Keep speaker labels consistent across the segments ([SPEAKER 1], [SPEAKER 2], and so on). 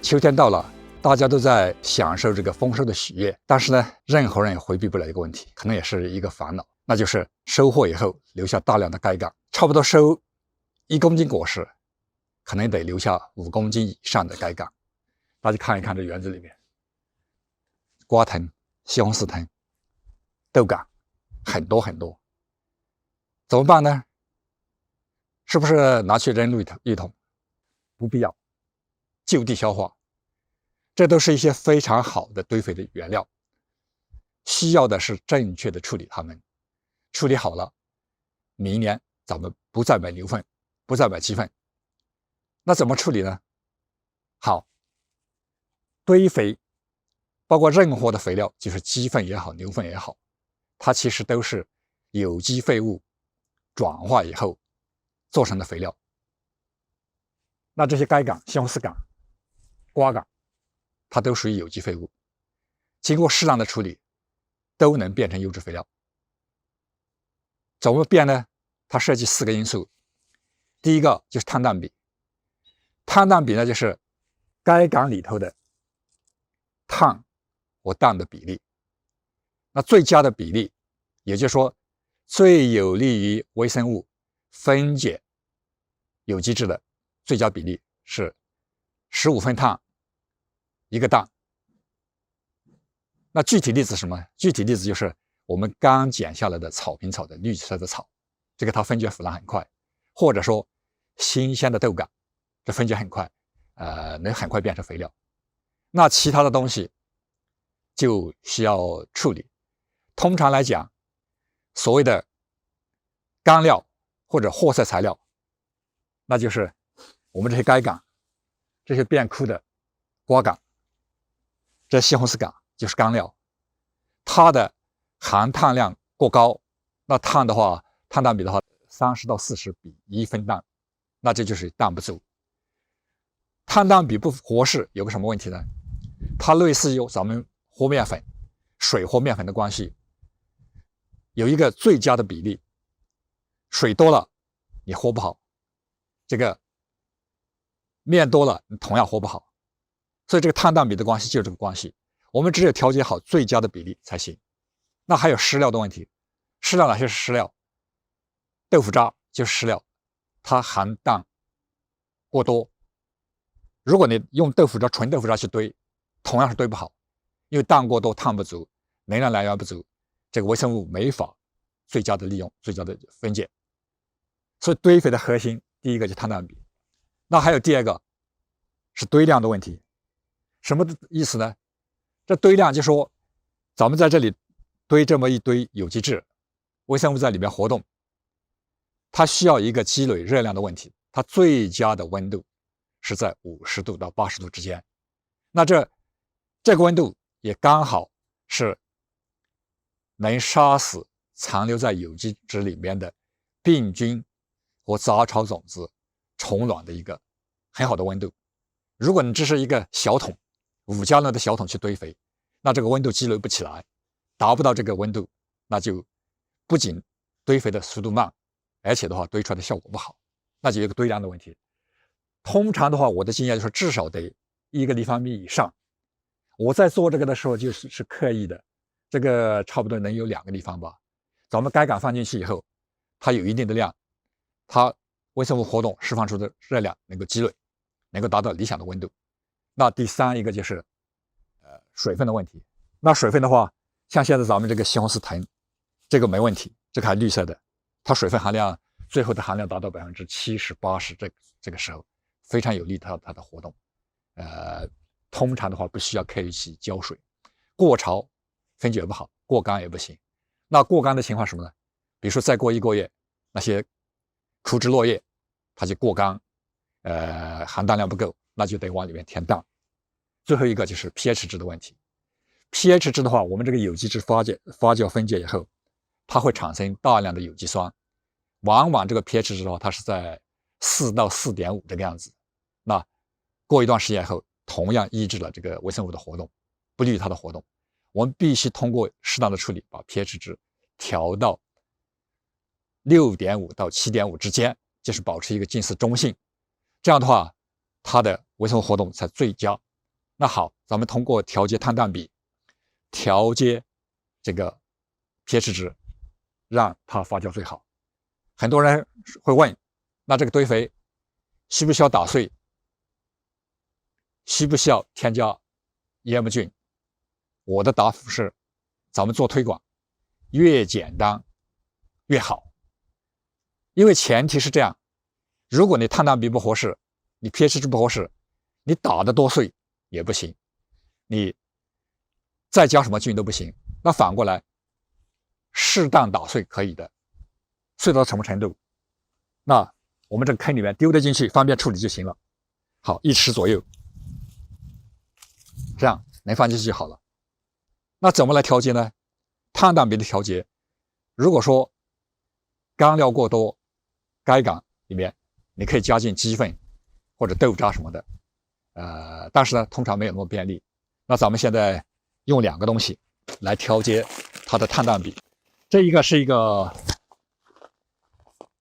[SPEAKER 1] 秋天到了，大家都在享受这个丰收的喜悦，但是呢，任何人也回避不了一个问题，可能也是一个烦恼，那就是收获以后留下大量的该岗，差不多收1公斤果实，可能得留下5公斤以上的该岗。大家看一看这园子里面，瓜藤、西红柿藤、豆杆，很多很多，怎么办呢？是不是拿去扔绿桶？不必要，就地消化。这都是一些非常好的堆肥的原料，需要的是正确的处理它们。处理好了，明年咱们不再买牛粪，不再买鸡粪。那怎么处理呢？好，堆肥包括任何的肥料，就是鸡粪也好，牛粪也好，它其实都是有机废物转化以后做成的肥料。那这些该岗、西红柿杆、瓜杆，它都属于有机废物，经过适当的处理，都能变成优质肥料。怎么变呢？它涉及4个因素。第一个就是碳氮比，碳氮比呢就是该杆里头的碳和氮的比例。那最佳的比例，也就是说最有利于微生物分解有机质的最佳比例是15份碳1个氮。那具体例子是什么？具体例子就是我们刚剪下来的草坪草的绿色的草，这个它分解腐烂很快，或者说新鲜的豆杆，这分解很快，能很快变成肥料。那其他的东西就需要处理。通常来讲，所谓的干料或者货色材料，那就是我们这些该杆，这些变枯的瓜杆，这西红柿杆就是干料，它的含碳量过高，那碳的话，碳氮比的话30到40比1分氮，那这就是氮不足。碳氮比不合适有个什么问题呢？它类似于咱们和面粉、水和面粉的关系，有一个最佳的比例，水多了你和不好，这个面多了你同样和不好，所以这个碳氮比的关系就是这个关系。我们只有调节好最佳的比例才行。那还有湿料的问题，湿料哪些是湿料？豆腐渣就是湿料，它含氮过多。如果你用豆腐渣、纯豆腐渣去堆，同样是堆不好，因为氮过多、碳不足、能量来源不足，这个微生物没法最佳的利用、最佳的分解。所以堆肥的核心，第一个就是碳氮比。那还有第二个是堆量的问题。什么意思呢？这堆量就说咱们在这里堆这么一堆有机质，微生物在里面活动，它需要一个积累热量的问题。它最佳的温度是在50度到80度之间。那这个温度也刚好是能杀死残留在有机质里面的病菌和杂草种子虫卵的一个很好的温度。如果你只是一个小桶5加仑的小桶去堆肥，那这个温度积累不起来，达不到这个温度，那就不仅堆肥的速度慢，而且的话堆出来的效果不好，那就有一个堆量的问题。通常的话，我的经验就是至少得1个立方米以上。我在做这个的时候就是刻意的，这个差不多能有2个立方吧。咱们该杆放进去以后，它有一定的量，它微生物活动释放出的热量能够积累，能够达到理想的温度。那第3一个就是水分的问题。那水分的话，像现在咱们这个西红柿藤，这个没问题，这个还绿色的，它水分含量最后的含量达到70%、80%，这个时候非常有利它的活动。通常的话不需要刻意去浇水，过潮分解不好，过干也不行。那过干的情况是什么呢？比如说再过1个月，那些枯枝落叶它就过干，含氮量不够，那就得往里面填氮。最后一个就是 pH 值的问题。pH 值的话，我们这个有机质发酵分解以后，它会产生大量的有机酸，往往这个 pH 值的话，它是在4到4.5这个样子。那过一段时间后，同样抑制了这个微生物的活动，不利于它的活动。我们必须通过适当的处理，把 pH 值调到6.5到7.5之间，就是保持一个近似中性。这样的话，它的微生物活动才最佳，那好，咱们通过调节碳氮比，调节这个 pH 值，让它发酵最好。很多人会问，那这个堆肥需不需要打碎？需不需要添加烟幕菌？我的答复是，咱们做推广越简单越好，因为前提是这样，如果你碳氮比不合适，你 pH 值不合适，你打得多碎也不行，你再加什么菌都不行。那反过来，适当打碎可以的，碎到什么程度？那我们这个坑里面丢得进去，方便处理就行了。好，1尺左右，这样能放进去就好了。那怎么来调节呢？碳氮比的调节，如果说干料过多，该缸里面你可以加进鸡粪或者豆渣什么的，但是呢，通常没有那么便利。那咱们现在用2个东西来调节它的碳氮比。这一个是一个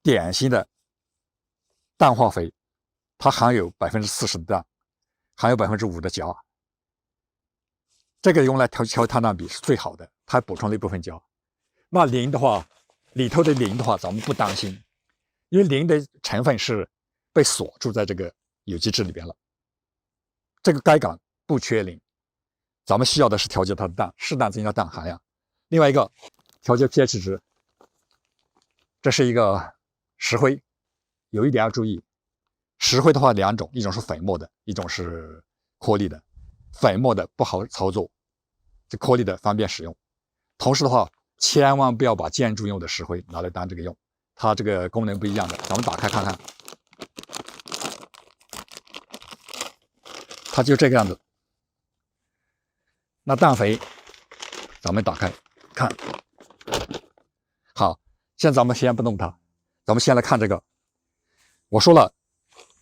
[SPEAKER 1] 典型的氮化肥，它含有40%的氮，含有5%的钾。这个用来调碳氮比是最好的，它补充了一部分钾。那磷的话，里头的磷的话，咱们不担心，因为磷的成分是被锁住在这个有机质里边了。这个该缸不缺磷，咱们需要的是调节它的氮，适当增加氮含量。另外一个调节 pH 值，这是一个石灰，有一点要注意，石灰的话2种，一种是粉末的，一种是颗粒的。粉末的不好操作，这颗粒的方便使用。同时的话，千万不要把建筑用的石灰拿来当这个用，它这个功能不一样的。咱们打开看看，它就这个样子。那氮肥，咱们打开看。好，现在咱们先不弄它，咱们先来看这个。我说了，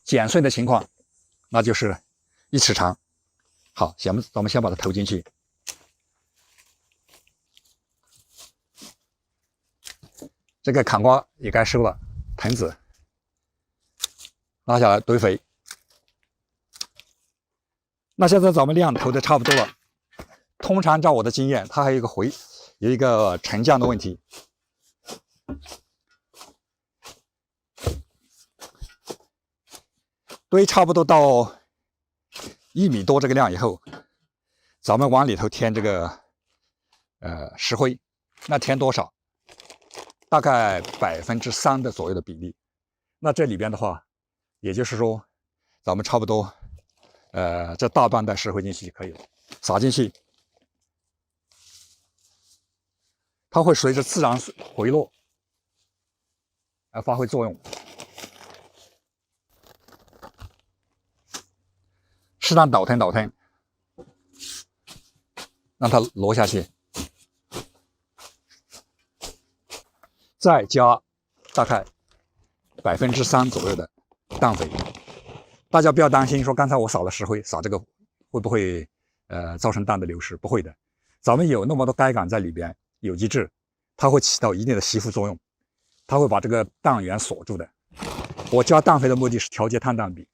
[SPEAKER 1] 剪碎的情况，那就是1尺长。好，咱们先把它投进去。这个砍瓜也该收了，盆子拿下来堆肥。那现在咱们量投的差不多了。通常照我的经验，它还有一个沉降的问题。堆差不多到1米多这个量以后，咱们往里头添这个石灰，那添多少？大概3%的左右的比例。那这里边的话，也就是说，咱们差不多这大半袋石灰进去就可以了，撒进去，它会随着自然回落而发挥作用。适当倒腾，让它落下去，再加大概3%左右的氮肥。大家不要担心，说刚才我撒了石灰，撒这个会不会造成氮的流失？不会的，咱们有那么多该缸在里边，有机质，它会起到一定的吸附作用，它会把这个氮源锁住的。我加氮肥的目的是调节碳氮比，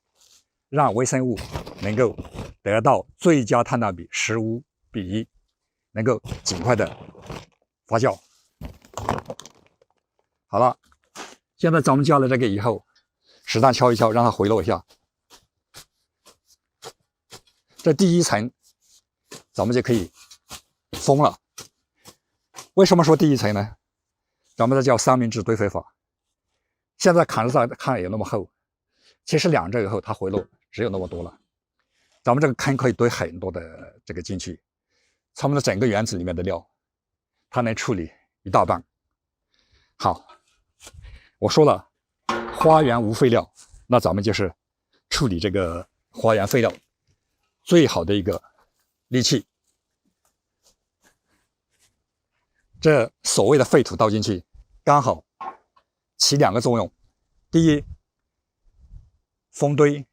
[SPEAKER 1] 让微生物能够得到最佳碳氮比15:1，能够尽快的发酵。好了，现在咱们加了这个以后，适当敲一敲，让它回落一下。这第一层咱们就可以封了。为什么说第一层呢？咱们这叫三明治堆肥法。现在砍着看有那么厚，其实2周以后它回落只有那么多了。咱们这个坑可以堆很多的这个进去，咱们的整个园子里面的料，它能处理一大半。好，我说了，花园无废料，那咱们就是处理这个花园废料最好的一个利器。这所谓的废土倒进去，刚好起2个作用。第一，封堆，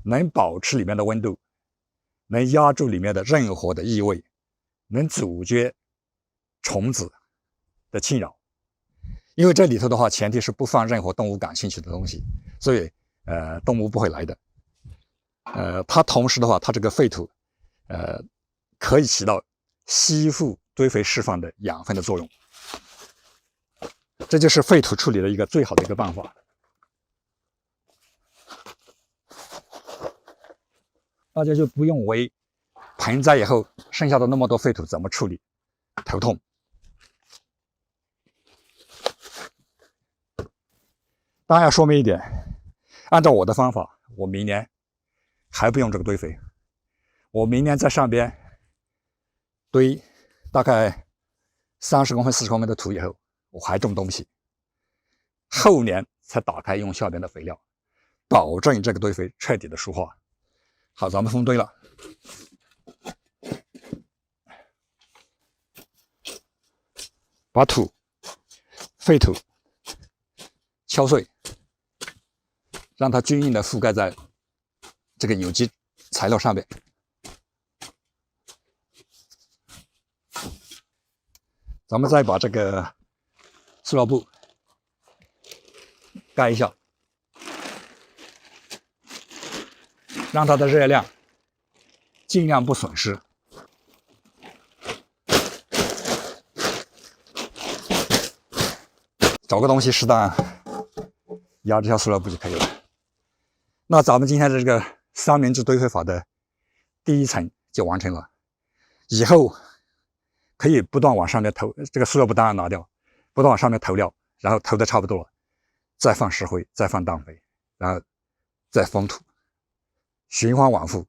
[SPEAKER 1] 能保持里面的温度，能压住里面的任何的异味，能阻绝虫子的侵扰。因为这里头的话，前提是不放任何动物感兴趣的东西，所以动物不会来的。它同时的话，它这个废土，可以起到吸附堆肥释放的养分的作用。这就是废土处理的一个最好的一个办法。大家就不用为盆栽以后剩下的那么多废土怎么处理头痛。当然要说明一点，按照我的方法，我明年还不用这个堆肥，我明年在上边堆大概30公分、40公分的土以后，我还种东西，后年才打开用下边的肥料，保证这个堆肥彻底的熟化。好，咱们封堆了。把废土敲碎，让它均匀的覆盖在这个有机材料上面。咱们再把这个塑料布盖一下，让它的热量尽量不损失。找个东西适当压这条塑料布就可以了。那咱们今天的这个三明治堆肥法的第一层就完成了。以后可以不断往上面投，这个塑料布当然拿掉，不断往上面投料，然后投的差不多了，再放石灰，再放氮肥，然后再封土，循环往复，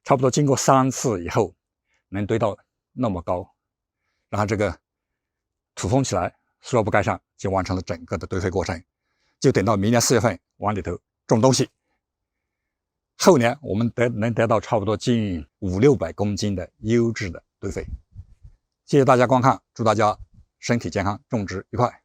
[SPEAKER 1] 差不多经过3次以后，能堆到那么高，然后这个土封起来，塑料布盖上，就完成了整个的堆肥过程。就等到明年4月份往里头种东西，后年我们能得到差不多近500-600公斤的优质的堆肥。谢谢大家观看，祝大家身体健康，种植愉快。